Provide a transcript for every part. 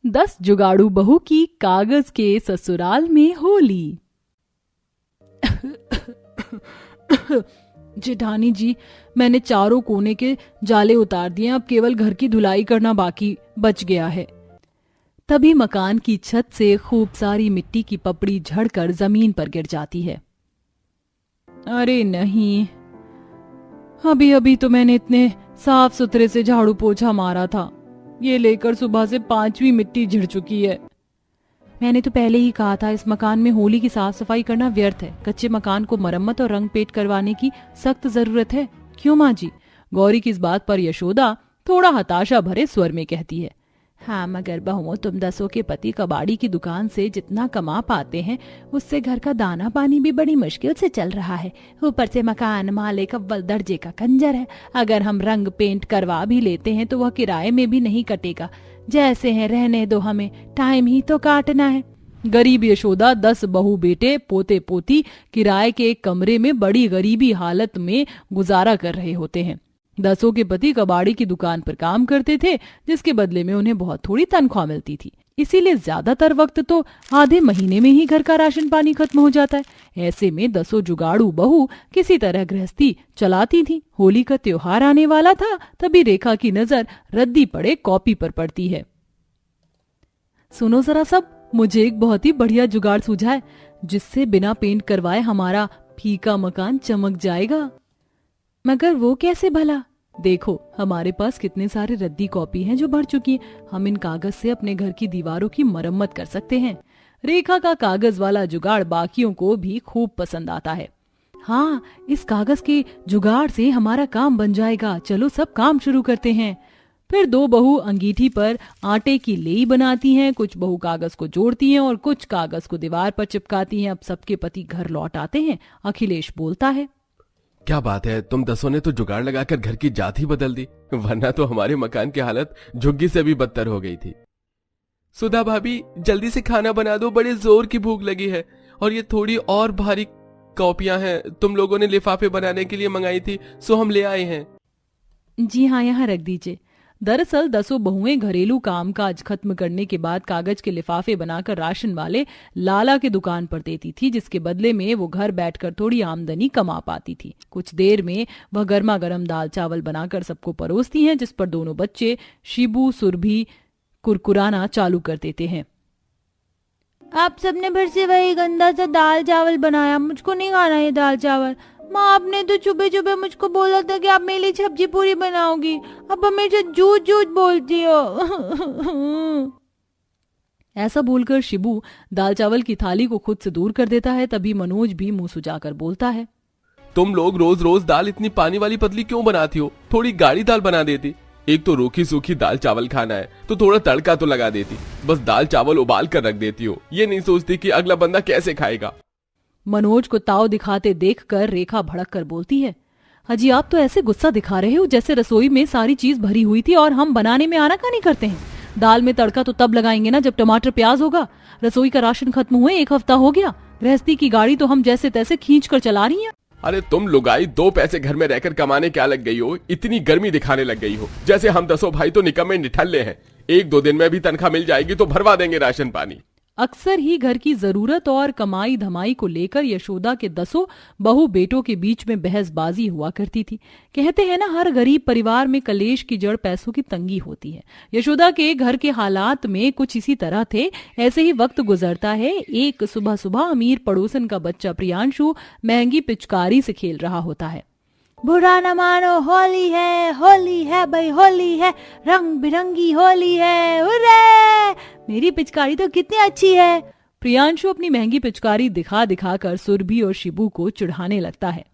10 जुगाड़ू बहू की कागज के ससुराल में होली। जेठानी जी, मैंने चारों कोने के जाले उतार दिए, अब केवल घर की धुलाई करना बाकी बच गया है। तभी मकान की छत से खूब सारी मिट्टी की पपड़ी झड़कर जमीन पर गिर जाती है। अरे नहीं, अभी अभी तो मैंने इतने साफ सुथरे से झाड़ू पोछा मारा था, ये लेकर सुबह से 5वीं मिट्टी झड़ चुकी है। मैंने तो पहले ही कहा था, इस मकान में होली की साफ सफाई करना व्यर्थ है। कच्चे मकान को मरम्मत और रंग पेंट करवाने की सख्त जरूरत है। क्यों माँ जी? गौरी की इस बात पर यशोदा थोड़ा हताशा भरे स्वर में कहती है। हाँ, मगर बहुओं, तुम 10 के पति कबाड़ी की दुकान से जितना कमा पाते हैं उससे घर का दाना पानी भी बड़ी मुश्किल से चल रहा है। ऊपर से मकान मालिक अव्वल दर्जे का कंजर है। अगर हम रंग पेंट करवा भी लेते हैं तो वह किराए में भी नहीं कटेगा। जैसे हैं रहने दो, हमें टाइम ही तो काटना है। गरीब यशोदा 10 बहू बेटे पोते पोती किराए के एक कमरे में बड़ी गरीबी हालत में गुजारा कर रहे होते हैं। 10 के पति कबाड़ी की दुकान पर काम करते थे, जिसके बदले में उन्हें बहुत थोड़ी तनख्वाह मिलती थी। इसीलिए ज्यादातर वक्त तो आधे महीने में ही घर का राशन पानी खत्म हो जाता है। ऐसे में 10 जुगाड़ू बहू किसी तरह गृहस्थी चलाती थी। होली का त्योहार आने वाला था, तभी रेखा की नजर रद्दी पड़े कॉपी पर पड़ती है। सुनो जरा सब, मुझे एक बहुत ही बढ़िया जुगाड़ सूझा है, जिससे बिना पेंट करवाए हमारा फीका मकान चमक जाएगा। मगर वो कैसे भला? देखो, हमारे पास कितने सारे रद्दी कॉपी हैं जो भर चुकी हैं। हम इन कागज से अपने घर की दीवारों की मरम्मत कर सकते हैं। रेखा का कागज वाला जुगाड़ बाकियों को भी खूब पसंद आता है। हाँ, इस कागज के जुगाड़ से हमारा काम बन जाएगा। चलो सब काम शुरू करते हैं। फिर 2 बहू अंगीठी पर आटे की लेई बनाती हैं, कुछ बहू कागज को जोड़ती हैं और कुछ कागज को दीवार पर चिपकाती हैं। अब सबके पति घर लौट आते हैं। अखिलेश बोलता है, क्या बात है, तुम 10 ने तो जुगाड़ लगाकर घर की जात ही बदल दी, वरना तो हमारे मकान की हालत झुग्गी से भी बदतर हो गई थी। सुधा भाभी, जल्दी से खाना बना दो, बड़े जोर की भूख लगी है। और ये थोड़ी और भारी कॉपियां हैं, तुम लोगों ने लिफाफे बनाने के लिए मंगाई थी, सो हम ले आए हैं। जी हाँ, यहाँ रख दीजिए। दरअसल 10 बहुएं घरेलू कामकाज खत्म करने के बाद कागज के लिफाफे बनाकर राशन वाले लाला के दुकान पर देती थी, जिसके बदले में वो घर बैठकर थोड़ी आमदनी कमा पाती थी। कुछ देर में वह गर्मा गर्म दाल चावल बनाकर सबको परोसती हैं, जिस पर दोनों बच्चे शिबू सुरभि कुरकुराना चालू कर देते हैं। आप सबने फिर से वही गंदा सा दाल चावल बनाया, मुझको नहीं खाना ये दाल चावल। माँ, आपने तो चुपे चुपे मुझको बोला था कि आप मेरे लिए सब्जी पूरी बनाओगी, अब हमेशा झूठ झूठ बोलती हो। ऐसा बोलकर शिबू दाल चावल की थाली को खुद से दूर कर देता है। तभी मनोज भी मुंह सुजाकर बोलता है, तुम लोग रोज रोज दाल इतनी पानी वाली पतली क्यों बनाती हो? थोड़ी गाढ़ी दाल बना देती। एक तो रूखी सूखी दाल चावल खाना है तो थोड़ा तड़का तो लगा देती, बस दाल चावल उबाल कर रख देती हो। ये नहीं सोचती कि अगला बंदा कैसे खाएगा। मनोज को ताव दिखाते देखकर रेखा भड़क कर बोलती है, हाजी आप तो ऐसे गुस्सा दिखा रहे हो जैसे रसोई में सारी चीज भरी हुई थी और हम बनाने में आनाकानी करते हैं। दाल में तड़का तो तब लगाएंगे ना जब टमाटर प्याज होगा। रसोई का राशन खत्म हुए 1 हफ्ता हो गया। गृहस्थी की गाड़ी तो हम जैसे तैसे खींच कर चला रही हैं। अरे तुम लुगाई 2 पैसे घर में रहकर कमाने क्या लग गई हो? इतनी गर्मी दिखाने लग गई हो जैसे हम 10 भाई तो निकम्मे निठल्ले हैं। 1-2 दिन में भी तनख्वाह मिल जाएगी तो भरवा देंगे राशन पानी। अक्सर ही घर की जरूरत और कमाई धमाई को लेकर यशोदा के 10 बहू बेटों के बीच में बहसबाजी हुआ करती थी। कहते हैं ना, हर गरीब परिवार में कलेश की जड़ पैसों की तंगी होती है। यशोदा के घर के हालात में कुछ इसी तरह थे। ऐसे ही वक्त गुजरता है। एक सुबह सुबह अमीर पड़ोसन का बच्चा प्रियांशु महंगी पिचकारी से खेल रहा होता है। बुरा न मानो, होली है भाई, होली है, रंग बिरंगी होली है, हुर्रे! मेरी पिचकारी तो कितनी अच्छी है। प्रियांशु अपनी महंगी पिचकारी दिखा दिखा कर सुरभि और शिबू को चिढ़ाने लगता है।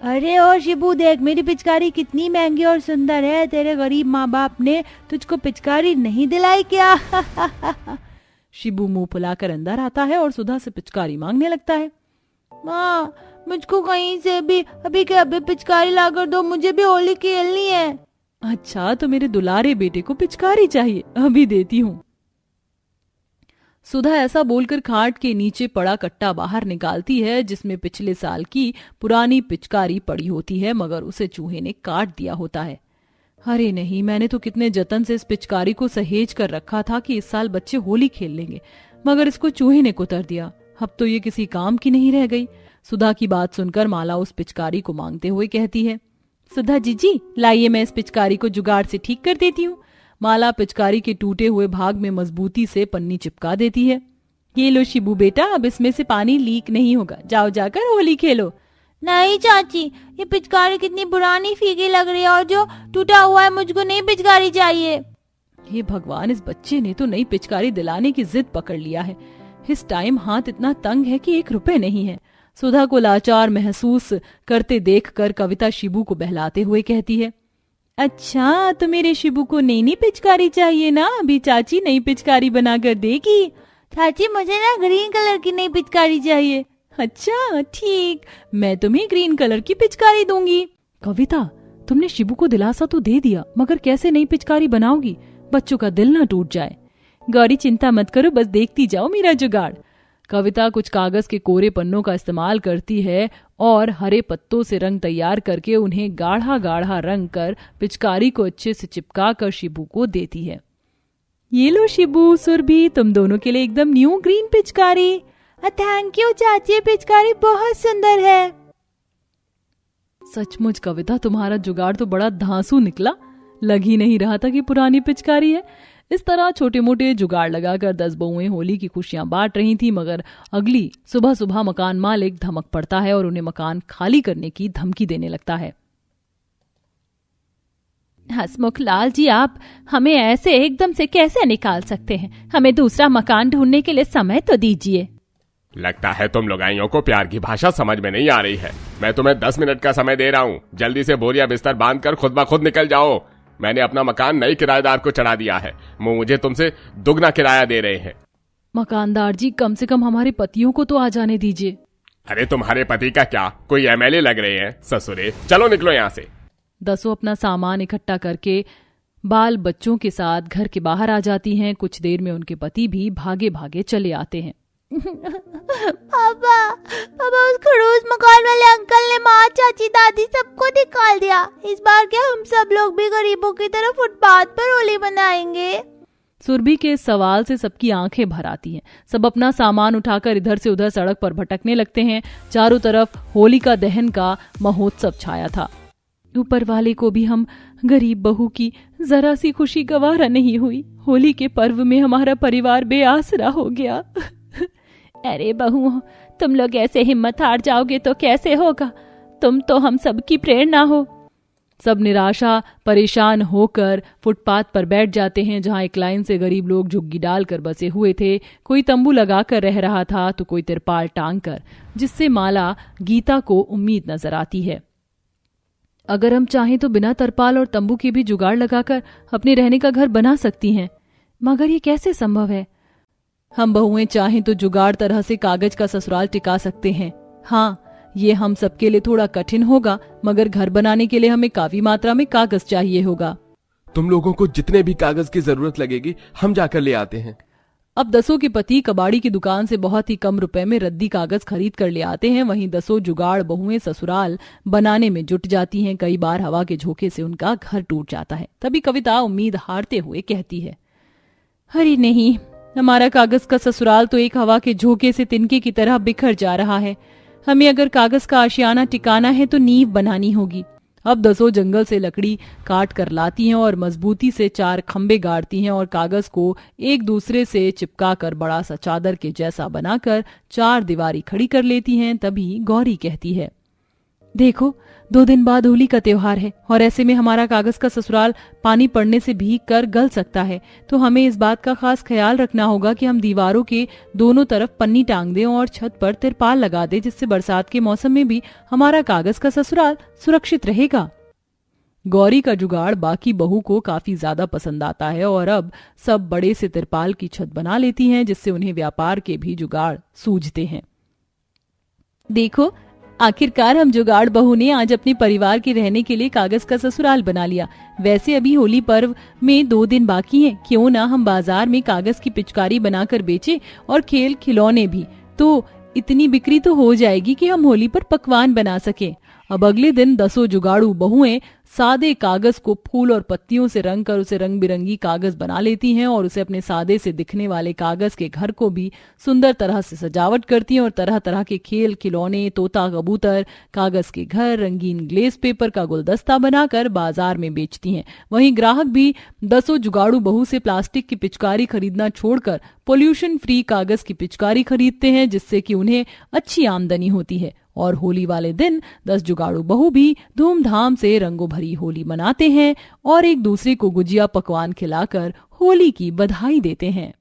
अरे ओ शिबू, देख मेरी पिचकारी कितनी महंगी और सुंदर है। तेरे गरीब माँ बाप ने तुझको पिचकारी नहीं दिलाई क्या? शिबू मुंह फुलाकर अंदर आता है और सुधा से पिचकारी मांगने लगता है। माँ, मुझको कहीं से भी अभी के अभी पिचकारी लाकर दो, मुझे भी होली खेलनी है। अच्छा, तो मेरे दुलारे बेटे को पिचकारी चाहिए, अभी देती हूँ। सुधा ऐसा बोलकर खाट के नीचे पड़ा कट्टा बाहर निकालती है, जिसमें पिछले साल की पुरानी पिचकारी पड़ी होती है, मगर उसे चूहे ने काट दिया होता है। अरे नहीं, मैंने तो कितने जतन से इस पिचकारी को सहेज कर रखा था कि इस साल बच्चे होली खेल लेंगे, मगर इसको चूहे ने कुतर दिया। अब तो ये किसी काम की नहीं रह गई। सुधा की बात सुनकर माला उस पिचकारी को मांगते हुए कहती है, सुधा जीजी लाइए, मैं इस पिचकारी को जुगाड़ से ठीक कर देती हूँ। माला पिचकारी के टूटे हुए भाग में मजबूती से पन्नी चिपका देती है। ये लो शिबू बेटा, अब इसमें से पानी लीक नहीं होगा, जाओ जाकर होली खेलो। नहीं चाची, ये पिचकारी कितनी पुरानी फीकी लग रही है और जो टूटा हुआ है, मुझको नहीं पिचकारी चाहिए। हे भगवान, इस बच्चे ने तो नई पिचकारी दिलाने की जिद पकड़ लिया है। इस टाइम हाथ इतना तंग है कि 1 रुपए नहीं है। सुधा को लाचार महसूस करते देखकर कविता शिबू को बहलाते हुए कहती है, अच्छा तो मेरे शिबू को नई पिचकारी चाहिए ना, अभी चाची नई पिचकारी बनाकर देगी। चाची मुझे ना ग्रीन कलर की नई पिचकारी चाहिए। अच्छा ठीक, मैं तुम्हें ग्रीन कलर की पिचकारी दूंगी। कविता, तुमने शिबू को दिलासा तो दे दिया, मगर कैसे नई पिचकारी बनाओगी? बच्चों का दिल ना टूट जाए। गौरी चिंता मत करो, बस देखती जाओ मेरा जुगाड़। कविता कुछ कागज के कोरे पन्नों का इस्तेमाल करती है और हरे पत्तों से रंग तैयार करके उन्हें गाढ़ा गाढ़ा रंग कर पिचकारी को अच्छे से चिपका कर शिबू को देती है। ये लो शिबू, सुरभि, तुम दोनों के लिए एकदम न्यू ग्रीन पिचकारी। थैंक यू चाची, पिचकारी बहुत सुंदर है। सचमुच कविता, तुम्हारा जुगाड़ तो बड़ा धांसू निकला, लग ही नहीं रहा था कि पुरानी पिचकारी है। इस तरह छोटे मोटे जुगाड़ लगाकर 10 बहुएं होली की खुशियां बांट रही थी, मगर अगली सुबह सुबह मकान मालिक धमक पड़ता है और उन्हें मकान खाली करने की धमकी देने लगता है। हसमुख लाल जी, आप हमें ऐसे एकदम से कैसे निकाल सकते हैं? हमें दूसरा मकान ढूंढने के लिए समय तो दीजिए। लगता है तुम लुगाइयों को प्यार की भाषा समझ में नहीं आ रही है। मैं तुम्हें 10 मिनट का समय दे रहा हूँ, जल्दी से बोरिया बिस्तर बांध कर खुद ब खुद निकल जाओ। मैंने अपना मकान नई किराएदार को चढ़ा दिया है, वो मुझे तुमसे दुगना किराया दे रहे हैं। मकानदार जी, कम से कम हमारे पतियों को तो आ जाने दीजिए। अरे तुम्हारे पति का क्या, कोई एमएलए लग रहे हैं ससुरे। चलो निकलो यहाँ से। 10 अपना सामान इकट्ठा करके बाल बच्चों के साथ घर के बाहर आ जाती हैं। कुछ देर में उनके पति भी भागे भागे चले आते हैं। पापा, उस खड़ूस मकान वाले अंकल ने माँ, चाची, दादी सबको निकाल दिया। इस बार क्या हम सब लोग भी गरीबों की तरह फुटपाथ पर होली मनाएंगे? सुरभि के सवाल से सबकी आंखें भर आती हैं। सब अपना सामान उठाकर इधर से उधर सड़क पर भटकने लगते हैं। चारों तरफ होलिका दहन का महोत्सव छाया था। ऊपर वाले को भी हम गरीब बहू की जरा सी खुशी गवारा नहीं हुई। होली के पर्व में हमारा परिवार बेआसरा हो गया। अरे बहू, तुम लोग ऐसे हिम्मत हार जाओगे तो कैसे होगा? तुम तो हम सबकी प्रेरणा हो। सब निराशा परेशान होकर फुटपाथ पर बैठ जाते हैं, जहां एक लाइन से गरीब लोग झुग्गी डालकर बसे हुए थे। कोई तंबू लगाकर रह रहा था तो कोई तिरपाल टांग कर, जिससे माला गीता को उम्मीद नजर आती है। अगर हम चाहें तो बिना तरपाल और तंबू के भी जुगाड़ लगाकर अपने रहने का घर बना सकती हैं, मगर ये कैसे संभव है? हम बहुएं चाहें तो जुगाड़ तरह से कागज का ससुराल टिका सकते हैं। हाँ, ये हम सबके लिए थोड़ा कठिन होगा, मगर घर बनाने के लिए हमें काफी मात्रा में कागज चाहिए होगा। तुम लोगों को जितने भी कागज की जरूरत लगेगी हम जाकर ले आते हैं। अब 10 के पति कबाड़ी की दुकान से बहुत ही कम रुपए में रद्दी कागज खरीद कर ले आते हैं। वहीं 10 जुगाड़ बहुएं ससुराल बनाने में जुट जाती हैं। कई बार हवा के झोंके से उनका घर टूट जाता है। तभी कविता उम्मीद हारते हुए कहती है, अरे नहीं, हमारा कागज का ससुराल तो एक हवा के झोंके से तिनके की तरह बिखर जा रहा है। हमें अगर कागज का आशियाना टिकाना है तो नींव बनानी होगी। अब 10 जंगल से लकड़ी काट कर लाती हैं और मजबूती से 4 खंबे गाड़ती हैं और कागज को एक दूसरे से चिपका कर बड़ा सा चादर के जैसा बनाकर 4 दीवारी खड़ी कर लेती हैं। तभी गौरी कहती है, देखो 2 दिन बाद होली का त्योहार है और ऐसे में हमारा कागज का ससुराल पानी पड़ने से भीग कर गल सकता है, तो हमें इस बात का खास ख्याल रखना होगा कि हम दीवारों के दोनों तरफ पन्नी टांग दें और छत पर तिरपाल लगा दें, जिससे बरसात के मौसम में भी हमारा कागज का ससुराल सुरक्षित रहेगा। गौरी का जुगाड़ बाकी बहू को काफी ज्यादा पसंद आता है और अब सब बड़े से तिरपाल की छत बना लेती हैं, जिससे उन्हें व्यापार के भी जुगाड़ सूझते हैं। देखो, आखिरकार हम जुगाड़ बहू ने आज अपने परिवार के रहने के लिए कागज का ससुराल बना लिया। वैसे अभी होली पर्व में 2 दिन बाकी हैं, क्यों ना हम बाजार में कागज की पिचकारी बनाकर बेचे और खेल खिलौने भी, तो इतनी बिक्री तो हो जाएगी कि हम होली पर पकवान बना सकें। अब अगले दिन 10 जुगाड़ू बहुएं सादे कागज को फूल और पत्तियों से रंग कर उसे रंग बिरंगी कागज बना लेती हैं और उसे अपने सादे से दिखने वाले कागज के घर को भी सुंदर तरह से सजावट करती हैं और तरह तरह के खेल खिलौने, तोता कबूतर, कागज के घर, रंगीन ग्लेस पेपर का गुलदस्ता बनाकर बाजार में बेचती हैं। वहीं ग्राहक भी 10 जुगाड़ू बहू से प्लास्टिक की पिचकारी खरीदना छोड़कर पोल्यूशन फ्री कागज की पिचकारी खरीदते हैं, जिससे कि उन्हें अच्छी आमदनी होती है। और होली वाले दिन 10 जुगाड़ू बहू भी धूमधाम से रंगों भरी होली मनाते हैं और एक दूसरे को गुजिया पकवान खिलाकर होली की बधाई देते हैं।